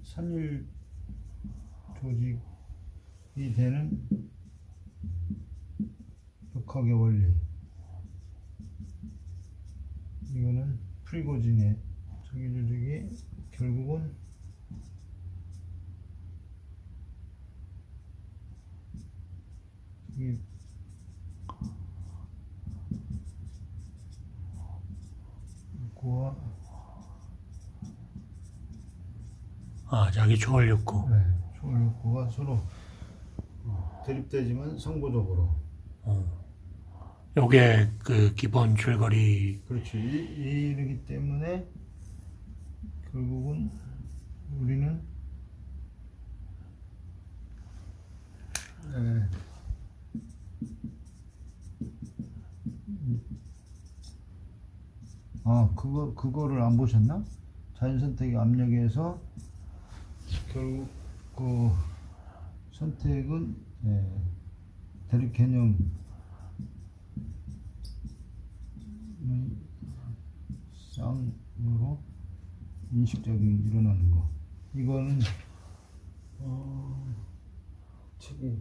산일 조직이 되는 벽화의 원리. 이거는 프리고진의 저기 조직이 결국은 이 욕구와 자기 초월 욕구. 초월 욕구가 서로 대립되지만 성보적으로. 요게 그 기본 줄거리. 그렇지. 이르기 때문에 결국은 우리는 그거를 안 보셨나? 자연선택의 압력에서 결국 그 선택은 대립 개념 쌍으로 인식적인 일어나는 거. 이거는 책이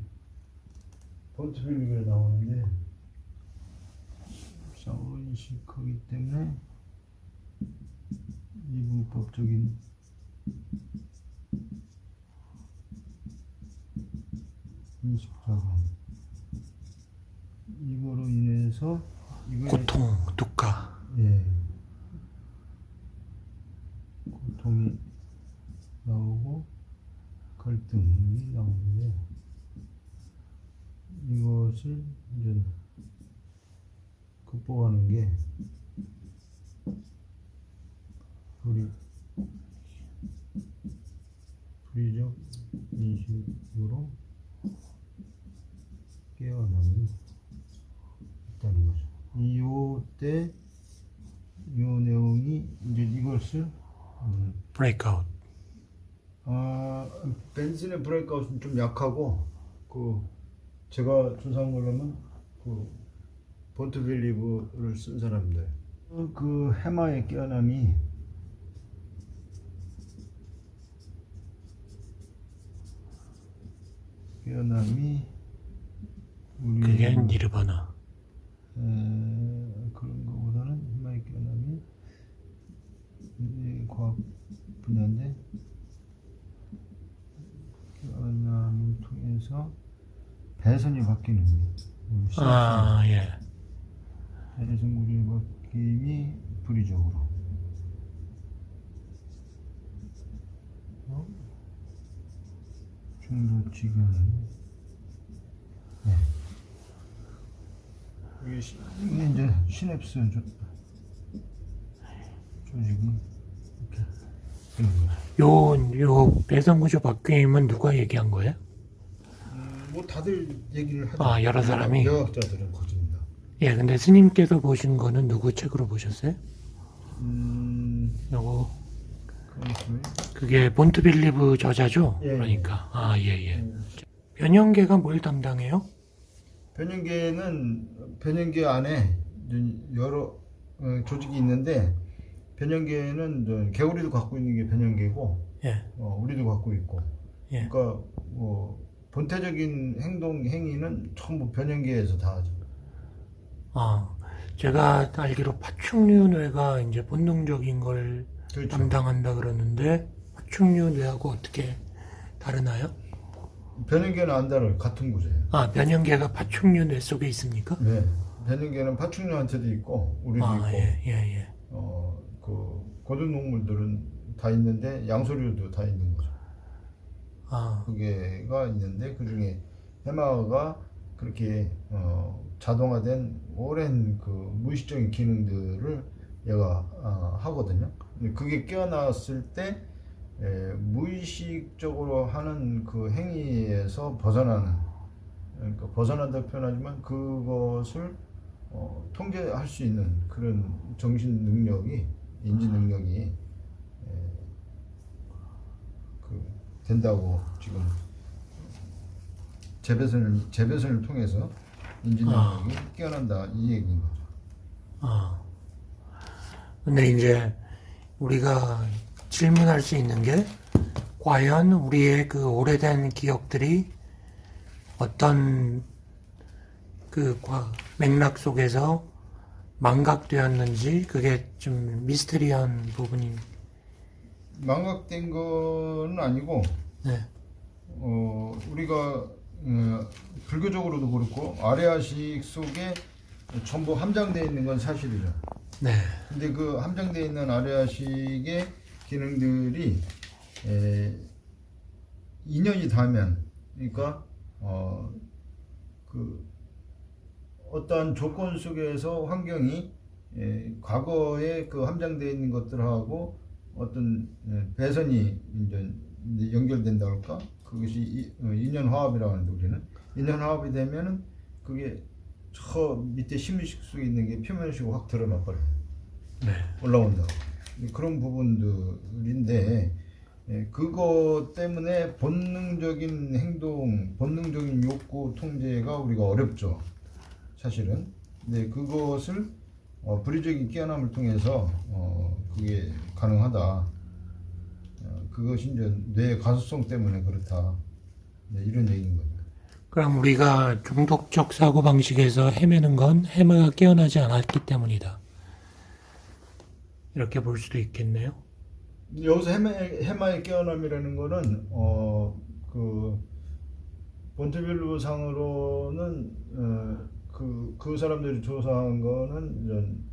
본트빌리브에 나오는데 쌍으로 인식하기 때문에 이분법적인 인식작용, 이거로 인해서 고통, 두가. 고통이 나오고 갈등이 나오는데, 이것을 이제 극복하는 게 불의적 인식으로 깨어남이 있다는 거죠. 요때 요 내용이 이제 이것을 브레이크아웃. 벤슨의 브레이크아웃은 좀 약하고, 제가 조사한 걸로는 본트빌리브를 쓴 사람들, 그 해마의 깨어남이 그게 니르바나. 그런 거보다는 해마의 깨어남이 과학 분야인데, 깨어남을 통해서 배선이 바뀌는 거예요. 배선물이 바뀜이 불의적으로. 중도지견은 이게 이제 시냅스 조직이 이렇게 되는 거예요. 요 배선구조 바뀜은 누가 얘기한 거예요? 뭐 다들 얘기를 하죠. 여러 사람이. 여학자들은 거짓입니다. 근데 스님께서 보신 거는 누구 책으로 보셨어요? 요거 그게 본트빌리브 저자죠? 그러니까 변형계가 뭘 담당해요? 변형계 안에 여러 조직이 있는데, 변형계는 개구리도 갖고 있는 게 변형계고, 우리도 갖고 있고. 그러니까 본태적인 행위는 전부 변형계에서 다 하죠. 제가 알기로 파충류 뇌가 이제 본능적인 걸 그렇죠. 담당한다 그러는데, 파충류 뇌하고 어떻게 다르나요? 변형계는 안 다른 같은 구조예요. 변형계가 파충류 뇌 속에 있습니까? 네. 변형계는 파충류한테도 있고 우리도 있고. 고등 동물들은 다 있는데 양서류도 다 있는 거죠. 그게가 있는데, 그 중에 해마가 그렇게 자동화된 오랜 그 무의식적인 기능들을 얘가 하거든요. 그게 깨어났을 때 무의식적으로 하는 그 행위에서 벗어나는, 그러니까 벗어난다 표현하지만 그것을 통제할 수 있는 그런 정신 능력이, 인지 능력이 된다고 지금 재배선을 통해서 인지 능력이 깨어난다, 이 얘기인 거죠. 근데 이제 우리가 질문할 수 있는 게, 과연 우리의 그 오래된 기억들이 어떤 그 맥락 속에서 망각되었는지 그게 좀 미스터리한 부분이. 망각된 건 아니고 네. 우리가 불교적으로도 그렇고 아레아식 속에 전부 함장되어 있는 건 사실이죠. 네. 근데 그 함장되어 있는 아레아식의 기능들이 2년이 닿으면, 그러니까 그 어떠한 조건 속에서 환경이 과거에 그 함장되어 있는 것들하고 어떤 배선이 이제 연결된다 할까? 그것이 인연 화합이라고 하는데, 우리는 인연 화합이 되면은 그게 저 밑에 심의식 속에 있는 게 표면식으로 확 드러나 버려요. 네. 올라온다고. 그런 부분들인데, 그거 때문에 본능적인 행동, 본능적인 욕구 통제가 우리가 어렵죠, 사실은. 근데 그것을 불의적인 깨어남을 통해서 그게 가능하다. 그것이 이제 뇌의 가소성 때문에 그렇다. 네, 이런 얘기인 거죠. 그럼 우리가 중독적 사고방식에서 헤매는 건 해마가 깨어나지 않았기 때문이다. 이렇게 볼 수도 있겠네요. 여기서 해마의 깨어남이라는 거는 그 본트빌루 상으로는 그 사람들이 조사한 거는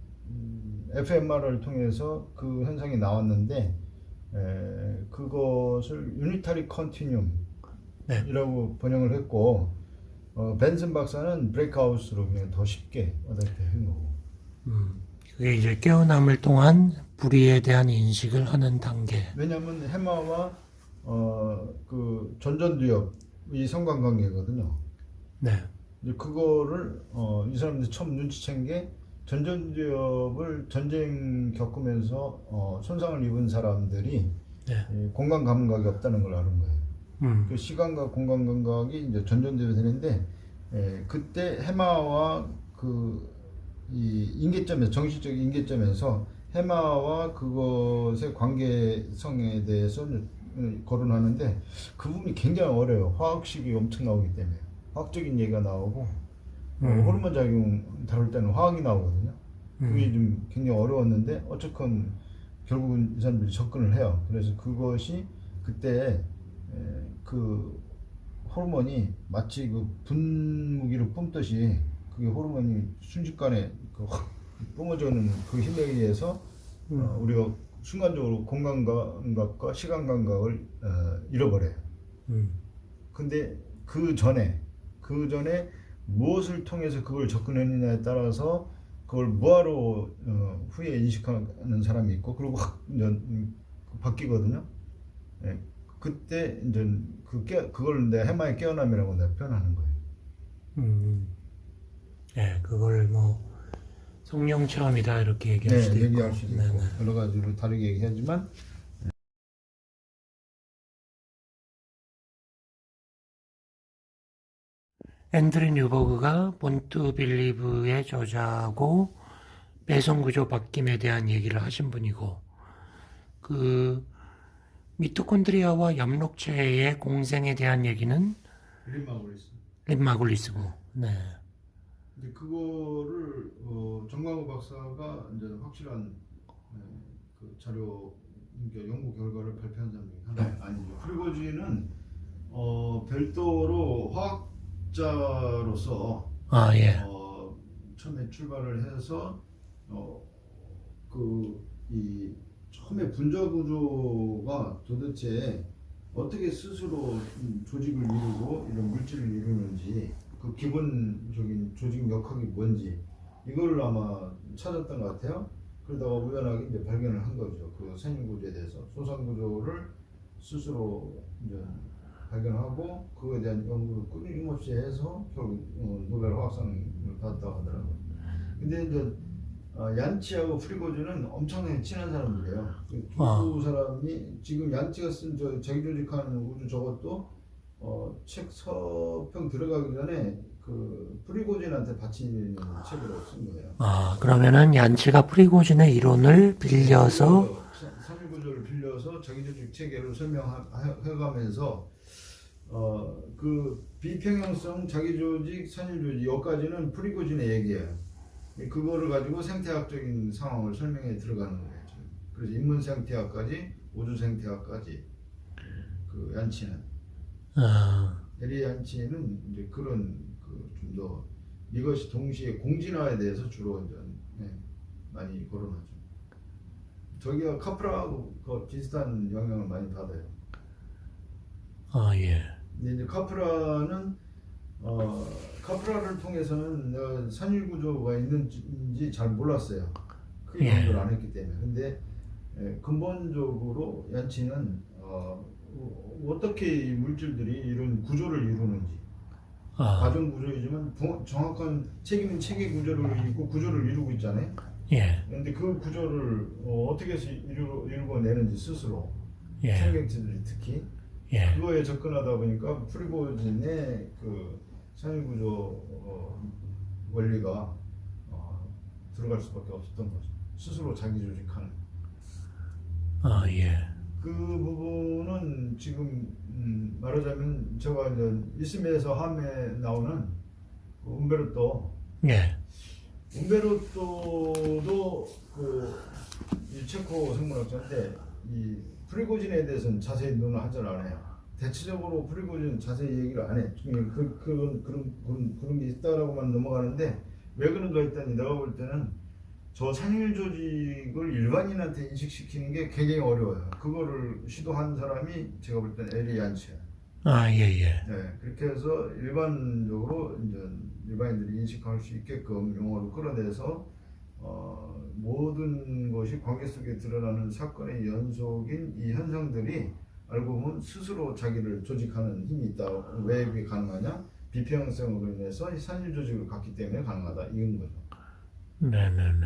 fMRI를 통해서 그 현상이 나왔는데, 그것을 유니타리 컨티뉴움이라고 번역을 했고, 벤슨 박사는 브레이크아웃으로 그냥 더 쉽게 와닿게 한 거고. 그게 이제 깨어남을 통한 불의에 대한 인식을 하는 단계. 왜냐하면 해마와 그 전전두엽이 상관관계거든요. 네. 그거를 이 사람들이 처음 눈치챈 게, 전전두엽을 전쟁 겪으면서 손상을 입은 사람들이 공간 감각이 없다는 걸 아는 거예요. 그 시간과 공간 감각이 이제 전전두엽이 되는데, 그때 해마와 이 인계점에서, 정신적 인계점에서 해마와 그것의 관계성에 대해서 거론하는데, 그 부분이 굉장히 어려워요. 화학식이 엄청 나오기 때문에. 화학적인 얘기가 나오고, 호르몬 작용 다룰 때는 화학이 나오거든요. 그게 좀 굉장히 어려웠는데, 어쨌건 결국은 이 사람들이 접근을 해요. 그래서 그것이 그때 그 호르몬이 마치 그 분무기를 뿜듯이, 그게 호르몬이 순식간에 확 뿜어져는 그 힘에 의해서 우리가 순간적으로 공간 감각과 시간 감각을 잃어버려요. 근데 그 전에 무엇을 통해서 그걸 접근했느냐에 따라서 그걸 뭐하러 후에 인식하는 사람이 있고, 그리고 확 바뀌거든요. 그때 이제 그걸 내 해마의 깨어남이라고 내가 표현하는 거예요. 네, 그걸 뭐 성령 체험이다 이렇게 얘기할 수도 있고, 얘기할 수도 있고, 여러 가지로 다르게 얘기하지만, 앤드류 뉴버그가 본투 빌리브의 저자고 배선구조 바뀜에 대한 얘기를 하신 분이고, 그 미토콘드리아와 엽록체의 공생에 대한 얘기는 린마굴리스고. 네. 근데 그거를 정광호 박사가 이제 확실한 그 자료, 그러니까 연구 결과를 발표한 사람 중에 하나 아니죠. 프리고진은 별도로 화학자로서 처음에 출발을 해서 이 처음에 분자 구조가 도대체 어떻게 스스로 조직을 이루고 이런 물질을 이루는지, 그 기본적인 조직 역학이 뭔지, 이걸 아마 찾았던 것 같아요. 그러다가 우연하게 이제 발견을 한 거죠. 그 생일 구조에 대해서 소상 구조를 스스로 이제 발견하고, 그거에 대한 연구를 끊임없이 해서 결국 노벨 화학상을 받았다고 하더라고요. 근데 이제 얀치하고 프리고진은 엄청나게 친한 사람들이에요. 두 사람이 지금 얀치가 쓴 자기 조직하는 우주 저것도 책 서평 들어가기 전에 그 프리고진한테 바치는 책으로 쓴 거예요. 그러면은 얀치가 프리고진의 이론을 빌려서 삼일 구조를 빌려서 자기 조직 체계를 설명해가면서 그 비평형성 자기조직, 산유조직 여기까지는 프리고진의 얘기예요. 그거를 가지고 생태학적인 상황을 설명해 들어가는 거예요. 그래서 인문 생태학까지 우주 생태학까지 그 얀치는 에리 얀치는 이제 그런 그 좀 더 이것이 동시에 공진화에 대해서 주로 이제 많이 거론하죠. 저기가 카프라하고 그 비슷한 영향을 많이 받아요. 예. 근데 이제 카프라는 카프라를 통해서는 산유 구조가 있는지 잘 몰랐어요. 크게 연구를 안 했기 때문에. 근데 근본적으로 얀치는 어떻게 이 물질들이 이런 구조를 이루는지 과정 구조이지만 정확한 책임은 체계 구조를 이루고 구조를 이루고 있잖아요. 예. 그런데 그 구조를 어떻게 해서 이루어내는지 스스로 예. 생명체들이 특히 예. 그거에 접근하다 보니까 프리고진의 그 산유구조 원리가 들어갈 수밖에 없었던 거죠. 스스로 자기 조직하는. 예. 그 부분은 지금 말하자면 제가 이제 이스미에서 함에 나오는 그 움베르토. 예. 움베르토도 이 체코 생물학자인데 이 프리고진에 대해서는 자세히 논을 하질 않아요. 대체적으로 프리고진 자세히 얘기를 안 해. 그런 게 있다라고만 넘어가는데 왜 그런가 했더니 내가 볼 때는 저 산유 조직을 일반인한테 인식시키는 게 굉장히 어려워요. 그거를 시도한 사람이 제가 볼 때는 에리 얀치야. 예. 네, 그렇게 해서 일반적으로 이제 일반인들이 인식할 수 있게끔 용어를 끌어내서 모든 것이 관계 속에 드러나는 사건의 연속인 이 현상들이 알고 보면 스스로 자기를 조직하는 힘이 있다. 왜 그게 가능하냐? 비평형성으로 인해서 산유 조직을 갖기 때문에 가능하다. 이건 거죠. 네네네.